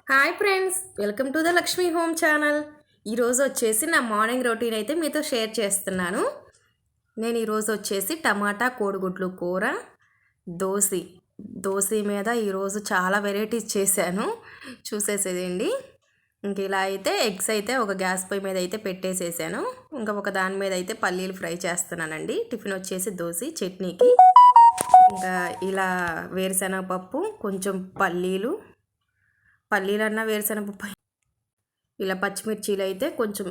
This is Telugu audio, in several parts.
Hi friends, welcome to the Lakshmi home channel. ఈరోజు వచ్చేసి నా మార్నింగ్ రొటీన్ అయితే మీతో షేర్ చేస్తున్నాను. నేను ఈరోజు వచ్చేసి టమాటా కోడిగుడ్లు కూర, దోశ మీద ఈరోజు చాలా వెరైటీస్ చేశాను, చూసేసేదండి. ఇంక ఇలా అయితే ఎగ్స్ అయితే ఒక గ్యాస్ పొయ్యి మీద అయితే పెట్టేసేసాను. ఇంకా ఒక దాని మీద అయితే పల్లీలు ఫ్రై చేస్తున్నానండి. టిఫిన్ వచ్చేసి దోశ చట్నీకి. ఇంకా ఇలా వేరుశనగ పప్పు, కొంచెం పల్లీలన్నా వేరుశనగపప్పు, ఇలా పచ్చిమిర్చీలు అయితే కొంచెం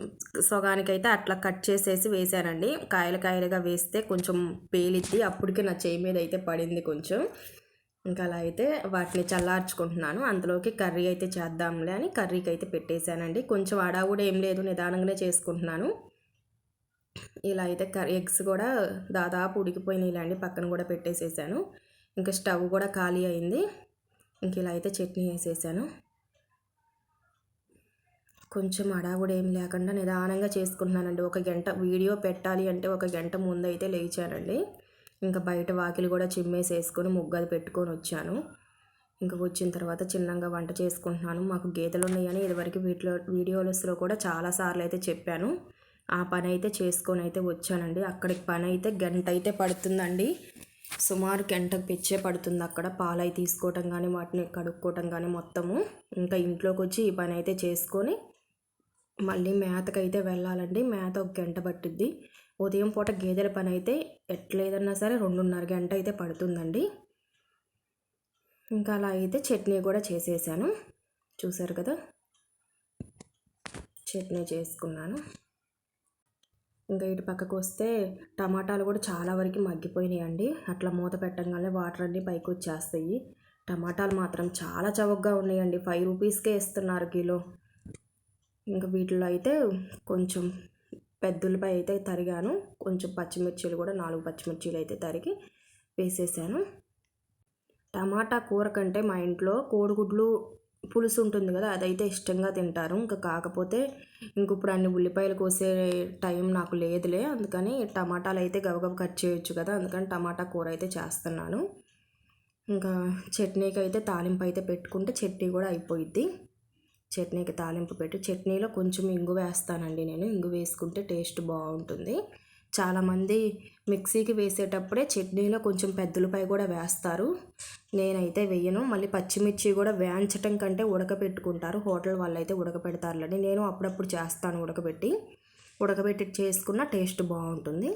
సగానికైతే అట్లా కట్ చేసేసి వేసానండి. కాయలుగా వేస్తే కొంచెం పేలిద్ది, అప్పటికి నా చేయి మీద అయితే పడింది కొంచెం. ఇంకా అలా అయితే వాటిని చల్లార్చుకుంటున్నాను. అందులోకి కర్రీ అయితే చేద్దాంలే అని కర్రీకి అయితే పెట్టేశానండి. కొంచెం కూడా ఏం లేదు, నిదానంగానే చేసుకుంటున్నాను. ఇలా అయితే ఎగ్స్ కూడా దాదాపు ఉడికిపోయినాయి అండి, పక్కన కూడా పెట్టేసేసాను. ఇంకా స్టవ్ కూడా ఖాళీ అయింది. ఇంక ఇలా అయితే చట్నీ వేసేసాను. కొంచెం కూడా ఏం లేకుండా నిదానంగా చేసుకుంటున్నానండి. ఒక గంట వీడియో పెట్టాలి అంటే ఒక గంట ముందు అయితే లేచానండి. ఇంకా బయట వాకిలి కూడా చిమ్మేసేసుకొని ముగ్గది పెట్టుకొని వచ్చాను. ఇంకా వచ్చిన తర్వాత చిన్నగా వంట చేసుకుంటున్నాను. మాకు గేదెలు ఉన్నాయని ఇదివరకు వీడియోస్లో కూడా చాలాసార్లు అయితే చెప్పాను. ఆ పని అయితే చేసుకొని అయితే వచ్చానండి. అక్కడికి పని అయితే గంట అయితే పడుతుందండి. సుమారు గంటకు పిచ్చే పడుతుంది అక్కడ. పాలై తీసుకోవటం కానీ వాటిని కడుక్కోవటం కానీ మొత్తము. ఇంకా ఇంట్లోకి వచ్చి ఈ పని అయితే చేసుకొని మళ్ళీ మేతకైతే వెళ్ళాలండి. మేత ఒక గంట పట్టుద్ది. ఉదయం పూట గేదెల పని అయితే ఎట్లేదన్నా సరే 2:30 గంట అయితే పడుతుందండి. ఇంకా అలా అయితే చట్నీ కూడా చేసేసాను, చూసారు కదా. చట్నీ చేసుకున్నాను. ఇంకా ఇటు పక్కకు వస్తే టమాటాలు కూడా చాలా వరకు మగ్గిపోయినాయండి. అట్లా మూత పెట్టగానే వాటర్ అన్నీ పైకి వచ్చేస్తాయి. టమాటాలు మాత్రం చాలా చవకగా ఉన్నాయండి. 5 రూపీస్కే ఇస్తున్నారు కిలో. ఇంకా వీటిలో అయితే కొంచెం పెద్దలపై అయితే తరిగాను. కొంచెం పచ్చిమిర్చీలు కూడా 4 పచ్చిమిర్చీలు అయితే తరిగి వేసేసాను. టమాటా కూర కంటే మా ఇంట్లో కోడిగుడ్లు పులుసు ఉంటుంది కదా, అదైతే ఇష్టంగా తింటారు. ఇంకా కాకపోతే ఇప్పుడు అన్ని ఉల్లిపాయలు కోసే టైం నాకు లేదులే, అందుకని టమాటాలు అయితే గబగబ కట్ చేయొచ్చు కదా, అందుకని టమాటా కూర అయితే చేస్తున్నాను. ఇంకా చట్నీకి అయితే తాలింపు అయితే పెట్టుకుంటే చట్నీ కూడా అయిపోయిద్ది. చట్నీకి తాలింపు పెట్టి చట్నీలో కొంచెం ఇంగు వేస్తానండి నేను. ఇంగు వేసుకుంటే టేస్ట్ బాగుంటుంది. చాలామంది మిక్సీకి వేసేటప్పుడే చట్నీలో కొంచెం పెద్దలపై కూడా వేస్తారు. నేనైతే వేయను. మళ్ళీ పచ్చిమిర్చి కూడా వేయించటం కంటే ఉడకబెట్టుకుంటారు. హోటల్ వాళ్ళు అయితే ఉడకబెడతారులేండి. నేను అప్పుడప్పుడు చేస్తాను ఉడకబెట్టి చేసుకున్న టేస్ట్ బాగుంటుంది.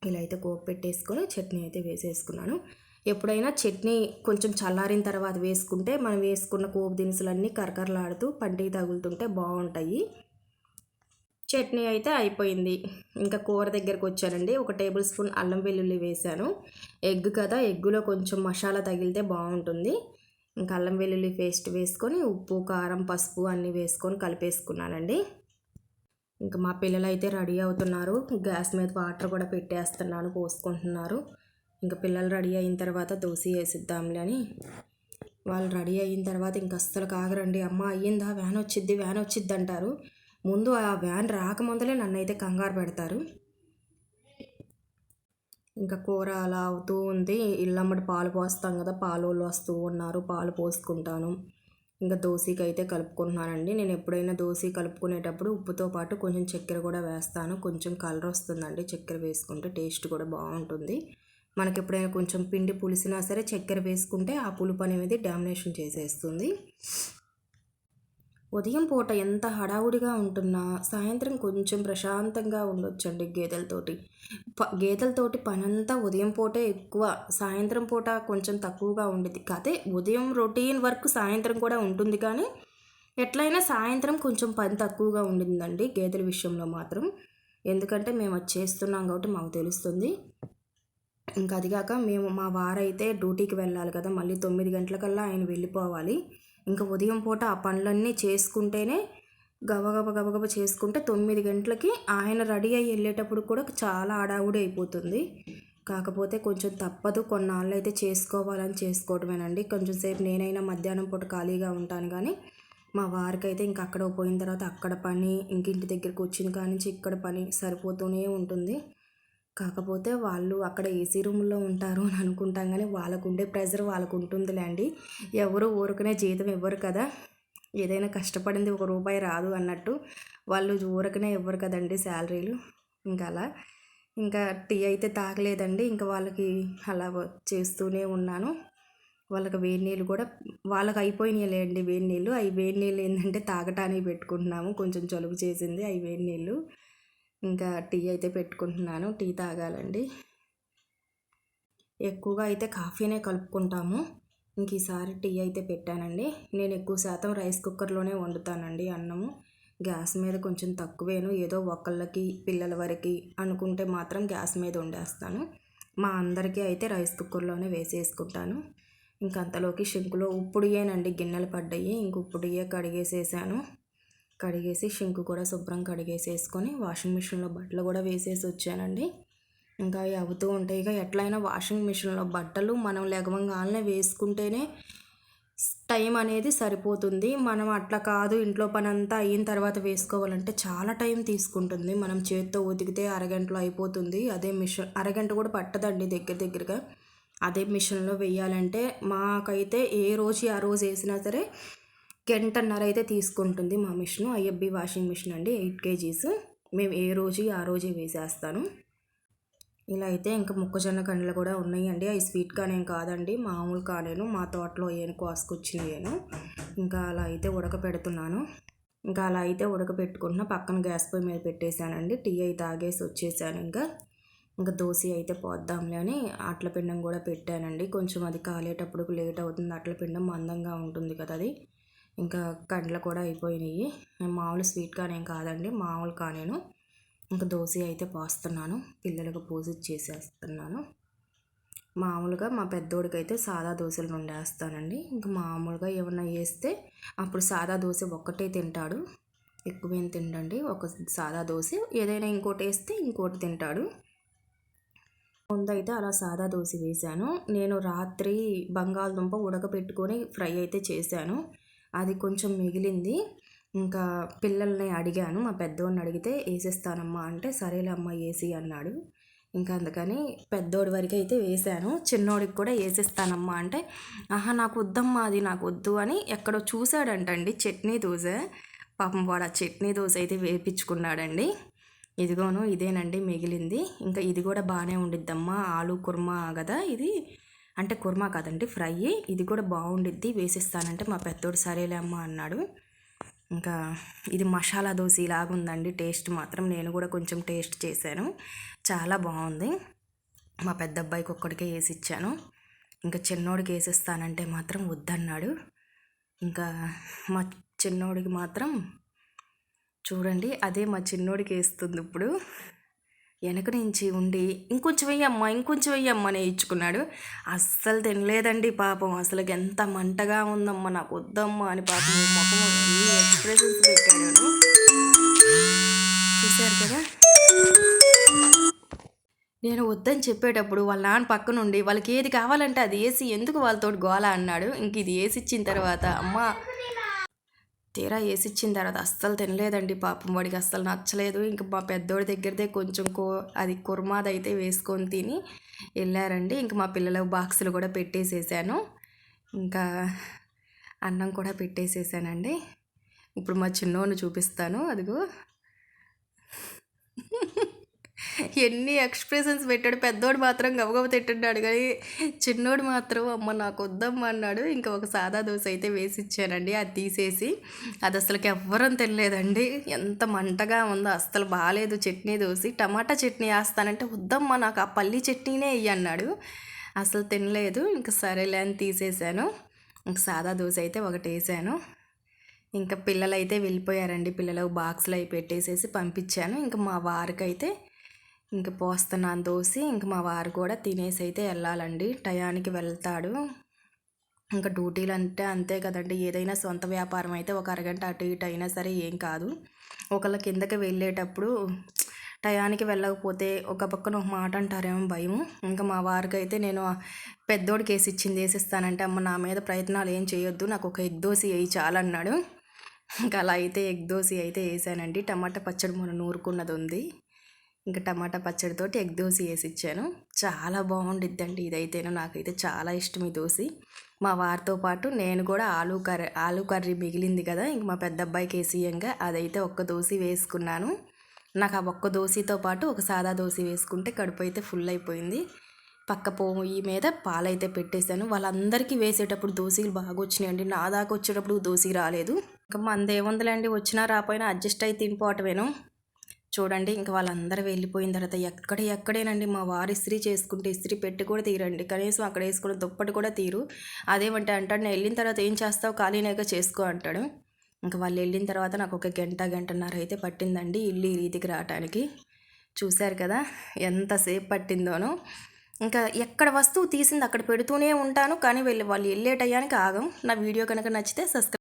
ఇలా అయితే కోపు పెట్టేసుకొని చట్నీ అయితే వేసేసుకున్నాను. ఎప్పుడైనా చట్నీ కొంచెం చల్లారిన తర్వాత వేసుకుంటే మనం వేసుకున్న పోపు దినుసులన్నీ కరకరలాడుతూ పంటికి తగులుతుంటే బాగుంటాయి. చట్నీ అయితే అయిపోయింది. ఇంకా కూర దగ్గరకు వచ్చానండి. 1 టేబుల్ స్పూన్ అల్లం వెల్లుల్లి వేసాను. ఎగ్ కదా, ఎగ్గులో కొంచెం మసాలా తగిలితే బాగుంటుంది. ఇంకా అల్లం వెల్లుల్లి పేస్ట్ వేసుకొని ఉప్పు, కారం, పసుపు అన్నీ వేసుకొని కలిపేసుకున్నానండి. ఇంకా మా పిల్లలు అయితే రెడీ అవుతున్నారు. గ్యాస్ మీద వాటర్ కూడా పెట్టేస్తున్నాను, పోసుకుంటున్నారు. ఇంకా పిల్లలు రెడీ అయిన తర్వాత దోశ వేసిద్దాంలే అని. వాళ్ళు రెడీ అయిన తర్వాత ఇంక అస్సలు కాగరండి. అమ్మ అయ్యిందా, వ్యాన్ వచ్చిద్ది అంటారు. ముందు ఆ వ్యాన్ రాకముందలే నన్ను అయితే కంగారు పెడతారు. ఇంకా కూర అలా అవుతూ ఉంది. ఇళ్ళమ్మడి పాలు పోస్తాం కదా, పాలోళ్ళు వస్తూ ఉన్నారు, పాలు పోసుకుంటాను. ఇంకా దోశకి అయితే కలుపుకుంటున్నానండి. నేను ఎప్పుడైనా దోశ కలుపుకునేటప్పుడు ఉప్పుతో పాటు కొంచెం చక్కెర కూడా వేస్తాను. కొంచెం కలర్ వస్తుందండి చక్కెర వేసుకుంటే, టేస్ట్ కూడా బాగుంటుంది. మనకి ఎప్పుడైనా కొంచెం పిండి పులిసినా సరే చక్కెర వేసుకుంటే ఆ పులుపు అనేది డామినేషన్ చేసేస్తుంది. ఉదయం పూట ఎంత హడావుడిగా ఉంటున్నా సాయంత్రం కొంచెం ప్రశాంతంగా ఉండొచ్చండి గేదెలతోటి పనంతా ఉదయం పూటే ఎక్కువ, సాయంత్రం పూట కొంచెం తక్కువగా ఉండేది. అదే ఉదయం రొటీన్ వర్క్ సాయంత్రం కూడా ఉంటుంది, కానీ ఎట్లయినా సాయంత్రం కొంచెం పని తక్కువగా ఉండిందండి గేదెల విషయంలో మాత్రం. ఎందుకంటే మేము అది చేస్తున్నాం కాబట్టి మాకు తెలుస్తుంది. ఇంకా అదిగాక మా వారైతే డ్యూటీకి వెళ్ళాలి కదా, మళ్ళీ 9 గంటలకల్లా ఆయన వెళ్ళిపోవాలి. ఇంకా ఉదయం పూట ఆ పనులన్నీ చేసుకుంటేనే గబగబ చేసుకుంటే 9 గంటలకి ఆయన రెడీ అయ్యి వెళ్ళేటప్పుడు కూడా చాలా హడావుడి అయిపోతుంది. కాకపోతే కొంచెం తప్పదు, కొన్నాళ్ళు అయితే చేసుకోవాలని చేసుకోవటమేనండి. కొంచెం సేపు నేనైనా మధ్యాహ్నం పూట ఖాళీగా ఉంటాను, కానీ మా వారికైతే ఇంక అక్కడ పోయిన తర్వాత అక్కడ పని, ఇంటి దగ్గరికి వచ్చిన కాడి నుంచి ఇక్కడ పని సరిపోతూనే ఉంటుంది. కాకపోతే వాళ్ళు అక్కడ ఏసీ రూమ్లో ఉంటారు అని అనుకుంటాం, కానీ వాళ్ళకు ఉండే ప్రెజర్ వాళ్ళకు ఉంటుందిలేండి. ఎవరు ఊరుకునే జీతం ఇవ్వరు కదా. ఏదైనా కష్టపడింది ₹1 రాదు అన్నట్టు వాళ్ళు ఊరకనే ఇవ్వరు కదండి శాలరీలు. ఇంకా అలా ఇంకా టీ అయితే తాగలేదండి. ఇంకా వాళ్ళకి అలా చేస్తూనే ఉన్నాను. వాళ్ళకి వేడి నీళ్ళు కూడా వాళ్ళకి అయిపోయినాయిలేండి వేడి నీళ్ళు. అవి వేడి నీళ్ళు ఏంటంటే తాగటానికి పెట్టుకుంటున్నాము. కొంచెం జలుబు చేసింది అవి వేడి నీళ్ళు. ఇంకా టీ అయితే పెట్టుకుంటున్నాను. టీ తాగాలండి. ఎక్కువగా అయితే కాఫీనే కలుపుకుంటాము. ఇంక ఈసారి టీ అయితే పెట్టానండి. నేను ఎక్కువ శాతం రైస్ కుక్కర్లోనే వండుతానండి అన్నము. గ్యాస్ మీద కొంచెం తక్కువేను, ఏదో ఒకళ్ళకి పిల్లల వరకు అనుకుంటే మాత్రం గ్యాస్ మీద వండేస్తాను. మా అందరికీ అయితే రైస్ కుక్కర్లోనే వేసేసుకుంటాను. ఇంక అంతలోకి షింకులో ఉప్పుడియేనండి గిన్నెలు పడ్డాయి. ఇంక ఉప్పుడియే కడిగేసేసాను. కడిగేసి షింకు కూడా శుభ్రం కడిగేసేసుకొని వాషింగ్ మిషన్లో బట్టలు కూడా వేసేసి వచ్చానండి. ఇంకా అవి అవుతూ ఉంటాయి. ఇక ఎట్లయినా వాషింగ్ మిషన్లో బట్టలు మనం లెగవంగానే వేసుకుంటేనే టైం అనేది సరిపోతుంది. మనం అట్లా కాదు, ఇంట్లో పని అంతా అయిన తర్వాత వేసుకోవాలంటే చాలా టైం తీసుకుంటుంది. మనం చేత్తో ఉతికితే అరగంటలో అయిపోతుంది. అదే మిషన్ అరగంట కూడా పట్టదండి దగ్గరగా. అదే మిషన్లో వేయాలంటే మాకైతే ఏ రోజు ఆ రోజు వేసినా సరే 1.5 గంట అయితే తీసుకుంటుంది మా మిషను. ఐఎఫ్బి వాషింగ్ మిషన్ అండి, 8 kgs. మేము ఏ రోజు ఆ రోజే వేసేస్తాను. ఇలా అయితే ఇంకా మొక్కజొన్న కండ్లు కూడా ఉన్నాయండి. అవి స్వీట్ కానేం కాదండి, మామూలు కానేను, మా తోటలో ఏను కోసుకొచ్చినాయేను. ఇంకా అలా అయితే ఉడకపెడుతున్నాను. ఇంకా అలా అయితే ఉడకపెట్టుకుంటున్నా. పక్కన గ్యాస్ పొయ్యి మీద పెట్టేశానండి. టీ అయితే తాగేసి వచ్చేసాను. ఇంకా దోశ అయితే పోద్దాంలే అని అట్ల పిండం కూడా పెట్టానండి. కొంచెం అది కాలేటప్పుడు లేట్ అవుతుంది. అట్ల పిండం మందంగా ఉంటుంది కదా అది. ఇంకా కండ్లు కూడా అయిపోయినాయి. మామూలు స్వీట్ కానేం కాదండి, మామూలు కానేను. ఇంకా దోశ అయితే పోస్తున్నాను, పిల్లలకు పోసి చేసేస్తున్నాను. మామూలుగా మా పెద్దోడికి అయితే సాదా దోశలు వండేస్తానండి. ఇంకా మామూలుగా ఏమన్నా వేస్తే అప్పుడు సాదా దోశ ఒక్కటే తింటాడు, ఎక్కువేం తిండండి. ఒక సాదా దోశ ఏదైనా ఇంకోటి వేస్తే ఇంకోటి తింటాడు. ముందైతే అలా సాదా దోశ వేశాను. నేను రాత్రి బంగాళదుంప ఉడకపెట్టుకొని ఫ్రై అయితే చేశాను. అది కొంచెం మిగిలింది. ఇంకా పిల్లల్ని అడిగాను, మా పెద్దోడిని అడిగితే వేసేస్తానమ్మా అంటే సరేలే అమ్మ వేసి అన్నాడు. ఇంకా అందుకని పెద్దోడి వరకు అయితే వేసాను. చిన్నోడికి కూడా వేసేస్తానమ్మా అంటే ఆహా నాకు వద్దమ్మా, అది నాకు వద్దు అని ఎక్కడో చూశాడంటండి చట్నీ దోశ. పాపం వాడు ఆ చట్నీ దోశ అయితే వేయించుకున్నాడండి. ఇదిగోను ఇదేనండి మిగిలింది. ఇంకా ఇది కూడా బాగానే ఉండిద్దమ్మా, ఆలు కుర్మా కదా ఇది, అంటే కుర్మా కాదండి ఫ్రై, ఇది కూడా బాగుండిద్ది వేసిస్తానంటే మా పెద్దోడు సరేలే అమ్మ అన్నాడు. ఇంకా ఇది మసాలా దోశ ఇలాగ ఉందండి టేస్ట్ మాత్రం. నేను కూడా కొంచెం టేస్ట్ చేశాను, చాలా బాగుంది. మా పెద్ద అబ్బాయికి ఒక్కడికే వేసి ఇచ్చాను. ఇంకా చిన్నోడికి వేసిస్తానంటే మాత్రం వద్దన్నాడు. ఇంకా మా చిన్నోడికి మాత్రం చూడండి అదే మా చిన్నోడికి వేస్తుంది ఇప్పుడు. వెనక నుంచి ఉండి ఇంకొంచెం వెయ్యమ్మా అని ఇచ్చుకున్నాడు. అస్సలు తినలేదండి పాపం. అసలు ఎంత మంటగా ఉందమ్మా, నాకు వద్దమ్మా అని పాపం మొహం ఎన్ని ఎక్స్ప్రెషన్స్ పెట్టాడు. చూశారు కదా, నేను వద్దని చెప్పేటప్పుడు వాళ్ళ నాన్న పక్క నుండి వాళ్ళకి ఏది కావాలంటే అది వేసి ఎందుకు వాళ్ళతో గోల అన్నాడు. ఇంక ఇది వేసి ఇచ్చిన తర్వాత అమ్మ తీరా వేసిచ్చిన తర్వాత అస్సలు తినలేదండి పాపం. వాడికి అస్సలు నచ్చలేదు. ఇంకా మా పెద్దోడి దగ్గరదే కొంచెం అది కుర్మాది అయితే వేసుకొని తిని వెళ్ళారండి. ఇంకా మా పిల్లలకు బాక్సులు కూడా పెట్టేసేసాను. ఇంకా అన్నం కూడా పెట్టేసేసానండి. ఇప్పుడు మా చిన్నోడిని చూపిస్తాను. అదిగో ఎన్ని ఎక్స్ప్రెషన్స్ పెట్టాడు. పెద్దోడు మాత్రం గబగబ తింటున్నాడు, కానీ చిన్నోడు మాత్రం అమ్మ నాకు వద్దమ్మా అన్నాడు. ఇంకా ఒక సాదా దోశ అయితే వేసి ఇచ్చానండి. అది తీసేసి అది అసలుకి ఎవ్వరం తినలేదండి. ఎంత మంటగా ఉందో, అస్సలు బాగాలేదు చట్నీ దోశ. టమాటా చట్నీ వేస్తానంటే వద్దమ్మా నాకు ఆ పల్లి చట్నీనే వెయ్యి అన్నాడు. అసలు తినలేదు. ఇంకా సరేలే అని తీసేసాను. ఇంక సాదా దోశ అయితే ఒకటి వేసాను. ఇంకా పిల్లలు అయితే వెళ్ళిపోయారండి. పిల్లలకు బాక్స్లో అవి పెట్టేసేసి పంపించాను. ఇంకా మా వారికి అయితే ఇంక పోస్తున్నాను దోశ. ఇంక మా వారు కూడా తినేసి అయితే వెళ్ళాలండి, టయానికి వెళ్తాడు. ఇంకా డ్యూటీలు అంటే అంతే కదండి, ఏదైనా సొంత వ్యాపారం అయితే ఒక అరగంట అటు ఇటు అయినా సరే ఏం కాదు. ఒకళ్ళ కిందకి వెళ్ళేటప్పుడు టయానికి వెళ్ళకపోతే ఒక పక్కన ఒక మాట అంటారేమో భయము. ఇంకా మా వారికి అయితే నేను పెద్దోడికి వేసి ఇచ్చింది వేసిస్తానంటే అమ్మ నా మీద ప్రయత్నాలు ఏం చేయొద్దు, నాకు ఒక ఎగ్ దోశ వేయి చాలన్నాడు. ఇంకా అలా అయితే ఎగ్ దోశ అయితే వేసానండి. టమాటా పచ్చడి మొన్న నూరుకున్నది ఉంది. ఇంకా టమాటా పచ్చడితోటి ఎగ్ దోశ వేసి ఇచ్చాను. చాలా బాగుండిద్దండి ఇదైతేను, నాకైతే చాలా ఇష్టం ఈ దోశ. మా వారితో పాటు నేను కూడా ఆలు కర్రీ మిగిలింది కదా, ఇంక మా పెద్ద అబ్బాయికి వేసియంగా అదైతే ఒక్క దోశ వేసుకున్నాను. నాకు ఆ ఒక్క దోశతో పాటు ఒక సాదా దోశ వేసుకుంటే కడుపు అయితే ఫుల్ అయిపోయింది. పక్క పొయ్యి మీద పాలైతే పెట్టేశాను. వాళ్ళందరికీ వేసేటప్పుడు దోశలు బాగా వచ్చినాయండి. నా దాకా వచ్చేటప్పుడు దోశ రాలేదు. ఇంకా మందేముందులేండి, వచ్చినా రాపోయినా అడ్జస్ట్ అయి తినిపోవటమేను. చూడండి, ఇంకా వాళ్ళందరూ వెళ్ళిపోయిన తర్వాత ఎక్కడేనండి మా వారు ఇస్త్రీ చేసుకుంటే ఇస్త్రీ పెట్టి కూడా తీరండి. కనీసం అక్కడ వేసుకున్న దుప్పటి కూడా తీరు. అదేమంటే అంటాడు, నేను వెళ్ళిన తర్వాత ఏం చేస్తావు, ఖాళీనేగా చేసుకో అంటాడు. ఇంకా వాళ్ళు వెళ్ళిన తర్వాత నాకు ఒక గంటన్నర అయితే పట్టిందండి ఇల్లు ఈ రీతికి రావడానికి. చూశారు కదా ఎంతసేపు పట్టిందోనో. ఇంకా ఎక్కడ వస్తువు తీసింది అక్కడ పెడుతూనే ఉంటాను, కానీ వాళ్ళు వెళ్ళే టయానికి ఆగం. నా వీడియో కనుక నచ్చితే సబ్స్క్రైబ్